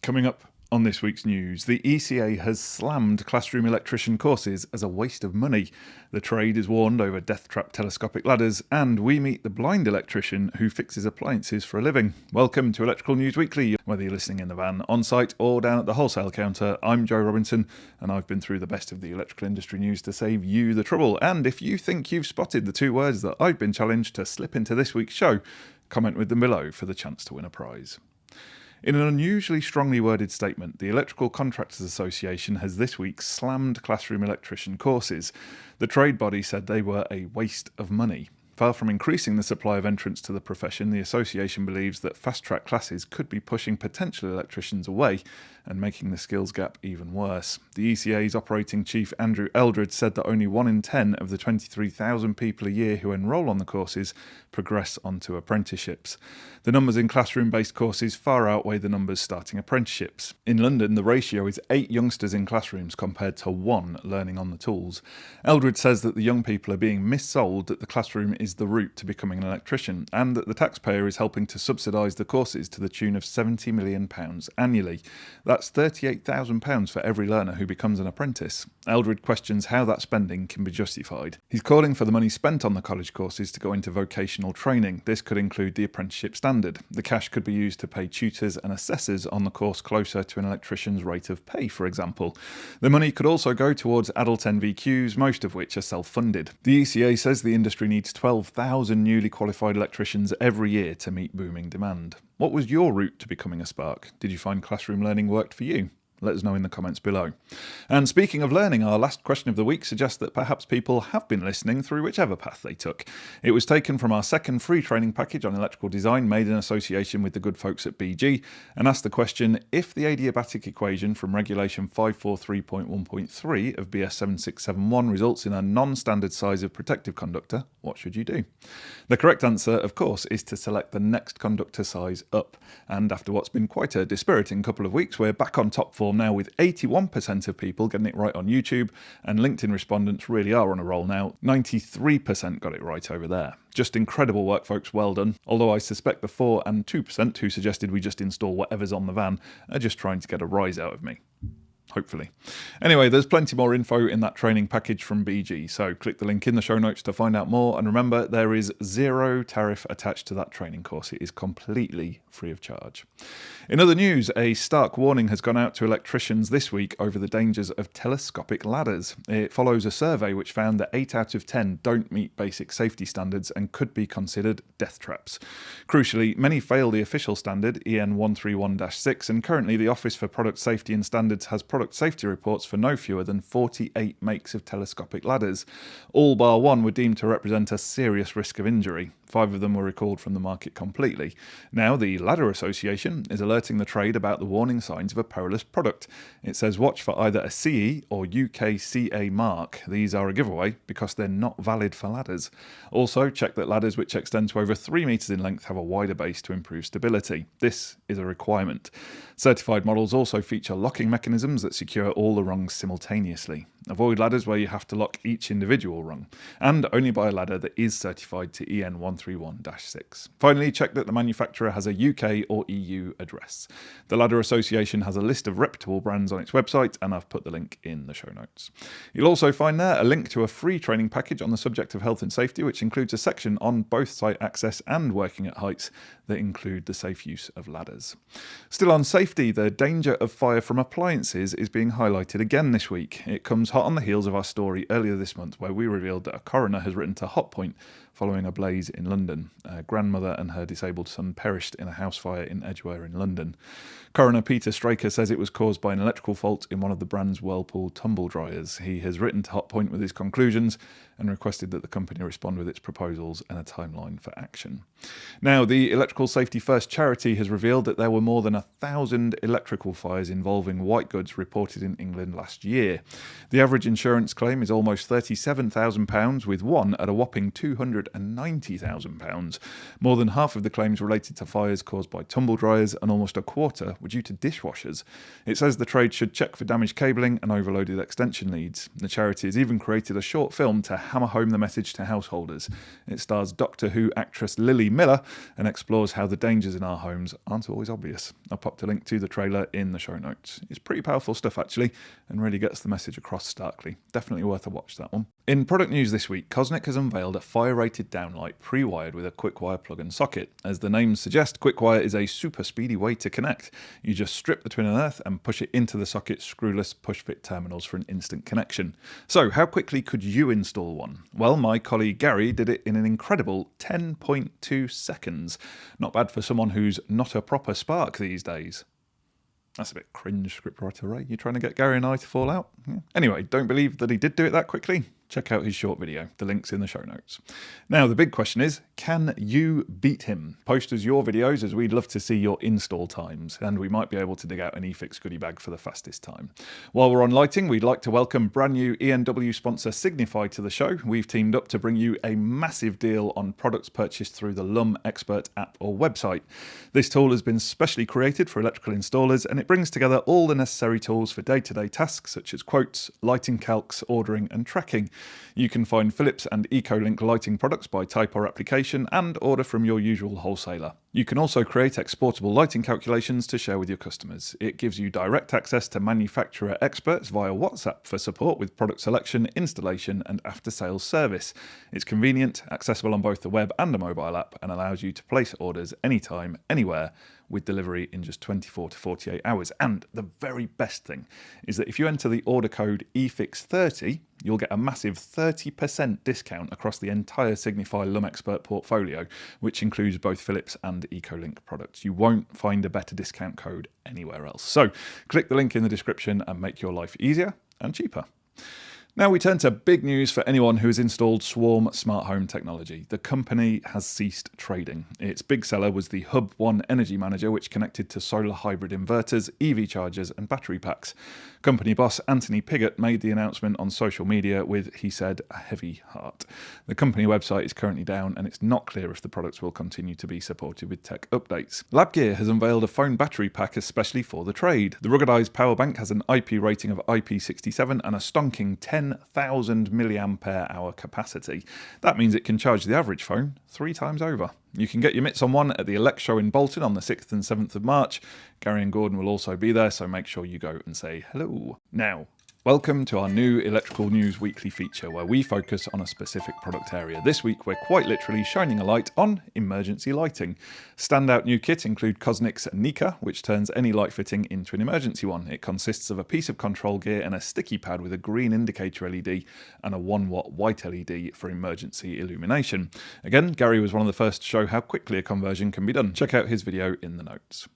Coming up on this week's news, the ECA has slammed classroom electrician courses as a waste of money. The trade is warned over death-trap telescopic ladders, and we meet the blind electrician who fixes appliances for a living. Welcome to Electrical News Weekly. Whether you're listening in the van, on site or down at the wholesale counter, I'm Joe Robinson, and I've been through the best of the electrical industry news to save you the trouble. And if you think you've spotted the two words that I've been challenged to slip into this week's show, comment with them below for the chance to win a prize. In an unusually strongly worded statement, the Electrical Contractors Association has this week slammed classroom electrician courses. The trade body said they were a waste of money. Far from increasing the supply of entrants to the profession, the association believes that fast-track classes could be pushing potential electricians away and making the skills gap even worse. The ECA's operating chief Andrew Eldred said that only 1 in 10 of the 23,000 people a year who enrol on the courses progress onto apprenticeships. The numbers in classroom-based courses far outweigh the numbers starting apprenticeships. In London, the ratio is 8 youngsters in classrooms compared to 1 learning on the tools. Eldred says that the young people are being missold that the classroom is the route to becoming an electrician, and that the taxpayer is helping to subsidise the courses to the tune of £70 million annually. That's £38,000 for every learner who becomes an apprentice. Eldred questions how that spending can be justified. He's calling for the money spent on the college courses to go into vocational training. This could include the apprenticeship standard. The cash could be used to pay tutors and assessors on the course closer to an electrician's rate of pay, for example. The money could also go towards adult NVQs, most of which are self-funded. The ECA says the industry needs 12,000 newly qualified electricians every year to meet booming demand. What was your route to becoming a spark? Did you find classroom learning worked for you? Let us know in the comments below. And speaking of learning, our last question of the week suggests that perhaps people have been listening through whichever path they took. It was taken from our second free training package on electrical design made in association with the good folks at BG, and asked the question, if the adiabatic equation from regulation 543.1.3 of BS 7671 results in a non-standard size of protective conductor, what should you do? The correct answer, of course, is to select the next conductor size up. And after what's been quite a dispiriting couple of weeks, we're back on top form now with 81% of people getting it right on YouTube, and LinkedIn respondents really are on a roll now. 93% got it right over there. Just incredible work, folks, well done. Although I suspect the 4 and 2% who suggested we just install whatever's on the van are just trying to get a rise out of me. Hopefully. Anyway, there's plenty more info in that training package from BG, so click the link in the show notes to find out more, and remember, there is zero tariff attached to that training course. It is completely free of charge. In other news, a stark warning has gone out to electricians this week over the dangers of telescopic ladders. It follows a survey which found that 8 out of 10 don't meet basic safety standards and could be considered death traps. Crucially, many fail the official standard, EN 131-6, and currently the Office for Product Safety and Standards has product safety reports for no fewer than 48 makes of telescopic ladders. All bar one were deemed to represent a serious risk of injury. 5 of them were recalled from the market completely. Now, the Ladder Association is alerting the trade about the warning signs of a perilous product. It says watch for either a CE or UKCA mark. These are a giveaway because they're not valid for ladders. Also, check that ladders which extend to over 3 metres in length have a wider base to improve stability. This is a requirement. Certified models also feature locking mechanisms that secure all the rungs simultaneously. Avoid ladders where you have to lock each individual rung, and only buy a ladder that is certified to EN 131-6. Finally, check that the manufacturer has a UK or EU address. The Ladder Association has a list of reputable brands on its website, and I've put the link in the show notes. You'll also find there a link to a free training package on the subject of health and safety, which includes a section on both site access and working at heights that include the safe use of ladders. Still on safety, the danger of fire from appliances is being highlighted again this week. It comes hot on the heels of our story earlier this month where we revealed that a coroner has written to Hotpoint following a blaze in London. A grandmother and her disabled son perished in a house fire in Edgware in London. Coroner Peter Straker says it was caused by an electrical fault in one of the brand's Whirlpool tumble dryers. He has written to Hotpoint with his conclusions and requested that the company respond with its proposals and a timeline for action. Now, the Electrical Safety First charity has revealed that there were more than 1,000 electrical fires involving white goods reported in England last year. The average insurance claim is almost £37,000, with one at a whopping £290,000. More than half of the claims related to fires caused by tumble dryers, and almost a quarter were due to dishwashers. It says the trade should check for damaged cabling and overloaded extension leads. The charity has even created a short film to hammer home the message to householders. It stars Doctor Who actress Lily Miller and explores us how the dangers in our homes aren't always obvious. I've popped a link to the trailer in the show notes. It's pretty powerful stuff actually, and really gets the message across starkly. Definitely worth a watch, that one. In product news this week, Cosnic has unveiled a fire-rated downlight pre-wired with a quick-wire plug and socket. As the name suggests, quick-wire is a super speedy way to connect. You just strip the twin and earth and push it into the socket screwless push-fit terminals for an instant connection. So how quickly could you install one? Well, my colleague Gary did it in an incredible 10.2 seconds. Not bad for someone who's not a proper spark these days. That's a bit cringe, scriptwriter Ray. You trying to get Gary and I to fall out? Yeah. Anyway, don't believe that he did do it that quickly? Check out his short video. The link's in the show notes. Now, the big question is, can you beat him? Post us your videos, as we'd love to see your install times, and we might be able to dig out an eFix goodie bag for the fastest time. While we're on lighting, we'd like to welcome brand new ENW sponsor Signify to the show. We've teamed up to bring you a massive deal on products purchased through the Lum Expert app or website. This tool has been specially created for electrical installers, and it brings together all the necessary tools for day-to-day tasks such as quotes, lighting calcs, ordering and tracking. You can find Philips and EcoLink lighting products by type or application and order from your usual wholesaler. You can also create exportable lighting calculations to share with your customers. It gives you direct access to manufacturer experts via WhatsApp for support with product selection, installation and after-sales service. It's convenient, accessible on both the web and a mobile app, and allows you to place orders anytime, anywhere, with delivery in just 24 to 48 hours. And the very best thing is that if you enter the order code EFIX30, you'll get a massive 30% discount across the entire Signify Lum Expert portfolio, which includes both Philips and EcoLink products. You won't find a better discount code anywhere else. So click the link in the description and make your life easier and cheaper. Now we turn to big news for anyone who has installed Swarm smart home technology. The company has ceased trading. Its big seller was the Hub One Energy Manager, which connected to solar hybrid inverters, EV chargers and battery packs. Company boss Anthony Pigott made the announcement on social media with, he said, a heavy heart. The company website is currently down and it's not clear if the products will continue to be supported with tech updates. LabGear has unveiled a phone battery pack especially for the trade. The ruggedized power bank has an IP rating of IP67 and a stonking 10,000 mAh capacity. That means it can charge the average phone 3 times over. You can get your mitts on one at the Elect Show in Bolton on the 6th and 7th of March. Gary and Gordon will also be there, so make sure you go and say hello. Now, welcome to our new Electrical News Weekly feature, where we focus on a specific product area. This week, we're quite literally shining a light on emergency lighting. Standout new kit include Cosnic's NECA, which turns any light fitting into an emergency one. It consists of a piece of control gear and a sticky pad with a green indicator LED and a 1-watt white LED for emergency illumination. Again, Gary was one of the first to show how quickly a conversion can be done. Check out his video in the notes.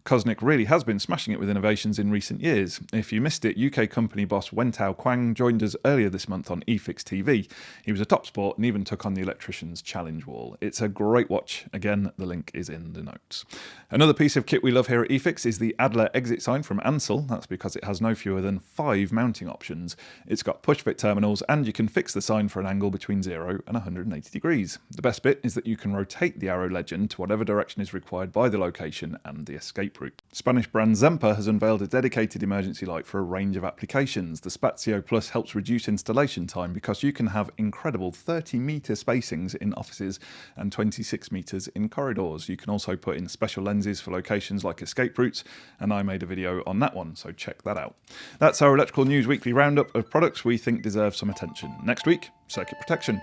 Cosnic really has been smashing it with innovations in recent years. If you missed it, UK company boss Wentao Kwang joined us earlier this month on eFix TV. He was a top sport and even took on the Electrician's challenge wall. It's a great watch. Again, the link is in the notes. Another piece of kit we love here at eFix is the Adler exit sign from Ansell. That's because it has no fewer than 5 mounting options. It's got push-fit terminals and you can fix the sign for an angle between 0 and 180 degrees. The best bit is that you can rotate the arrow legend to whatever direction is required by the location and the escape route. Spanish brand Zempa has unveiled a dedicated emergency light for a range of applications. The Spazio Plus helps reduce installation time because you can have incredible 30-metre spacings in offices and 26 metres in corridors. You can also put in special lenses for locations like escape routes, and I made a video on that one, so check that out. That's our Electrical News Weekly roundup of products we think deserve some attention. Next week, circuit protection.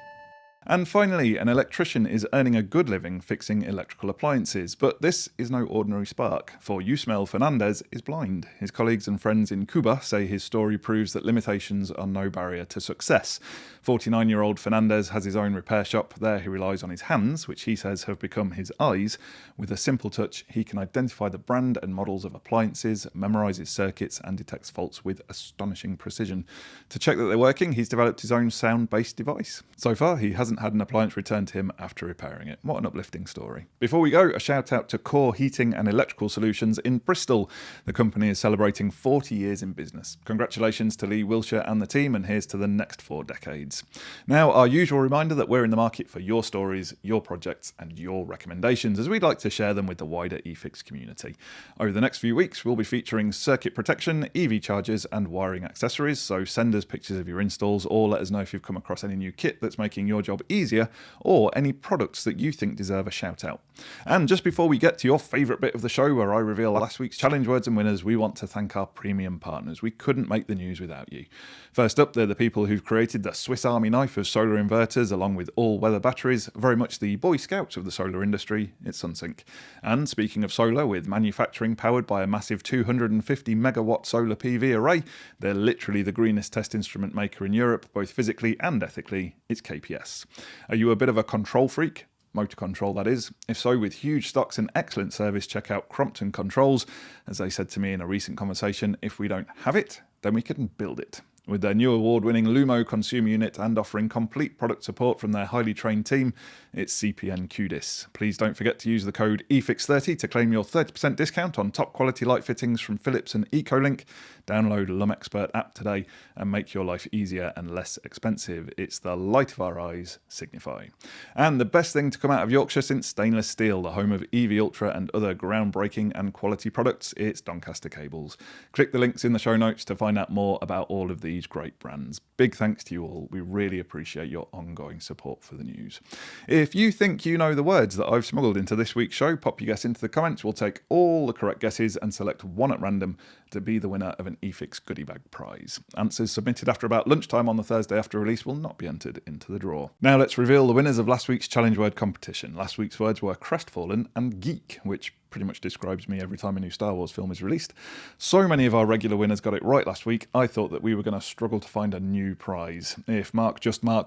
And finally, an electrician is earning a good living fixing electrical appliances, but this is no ordinary spark, for Yusmael Fernandez is blind. His colleagues and friends in Cuba say his story proves that limitations are no barrier to success. 49-year-old Fernandez has his own repair shop. There he relies on his hands, which he says have become his eyes. With a simple touch, he can identify the brand and models of appliances, memorises circuits and detects faults with astonishing precision. To check that they're working, he's developed his own sound-based device. So far, he hasn't had an appliance returned to him after repairing it. What an uplifting story. Before we go, a shout out to Core Heating and Electrical Solutions in Bristol. The company is celebrating 40 years in business. Congratulations to Lee Wilshire and the team, and here's to the next 4 decades. Now, our usual reminder that we're in the market for your stories, your projects and your recommendations, as we'd like to share them with the wider eFix community. Over the next few weeks, we'll be featuring circuit protection, EV chargers and wiring accessories, so send us pictures of your installs or let us know if you've come across any new kit that's making your job easier, or any products that you think deserve a shout out. And just before we get to your favourite bit of the show where I reveal last week's challenge words and winners, we want to thank our premium partners. We couldn't make the news without you. First up, they're the people who've created the Swiss Army knife of solar inverters along with all-weather batteries, very much the Boy Scouts of the solar industry. It's Sunsync. And speaking of solar, with manufacturing powered by a massive 250 megawatt solar PV array, they're literally the greenest test instrument maker in Europe, both physically and ethically. It's KPS. Are you a bit of a control freak? Motor control, that is. If so, with huge stocks and excellent service, check out Crompton Controls. As they said to me in a recent conversation, if we don't have it, then we can build it. With their new award-winning Lumo consumer unit and offering complete product support from their highly trained team, it's CPN QDIS. Please don't forget to use the code EFIX30 to claim your 30% discount on top quality light fittings from Philips and EcoLink. Download LumExpert app today and make your life easier and less expensive. It's the light of our eyes, Signify. And the best thing to come out of Yorkshire since stainless steel, the home of EV Ultra and other groundbreaking and quality products, it's Doncaster Cables. Click the links in the show notes to find out more about all of these great brands. Big thanks to you all. We really appreciate your ongoing support for the news. If you think you know the words that I've smuggled into this week's show, pop your guess into the comments. We'll take all the correct guesses and select one at random to be the winner of an eFix goodie bag prize. Answers submitted after about lunchtime on the Thursday after release will not be entered into the draw. Now let's reveal the winners of last week's challenge word competition. Last week's words were crestfallen and geek, which pretty much describes me every time a new Star Wars film is released. So many of our regular winners got it right last week, I thought that we were going to struggle to find a new prize. If Mark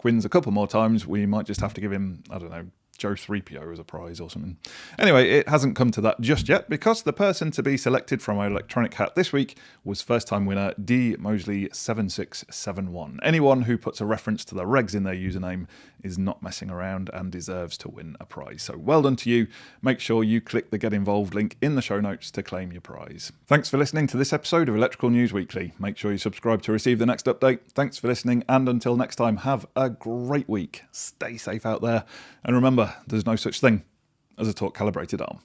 wins a couple more times, we might just have to give him, I don't know, Joe 3PO as a prize or something. Anyway, it hasn't come to that just yet, because the person to be selected from our electronic hat this week was first-time winner D Mosley 7671. Anyone who puts a reference to the regs in their username is not messing around and deserves to win a prize. So well done to you. Make sure you click the Get Involved link in the show notes to claim your prize. Thanks for listening to this episode of Electrical News Weekly. Make sure you subscribe to receive the next update. Thanks for listening, and until next time, have a great week. Stay safe out there, and remember, there's no such thing as a torque calibrated arm.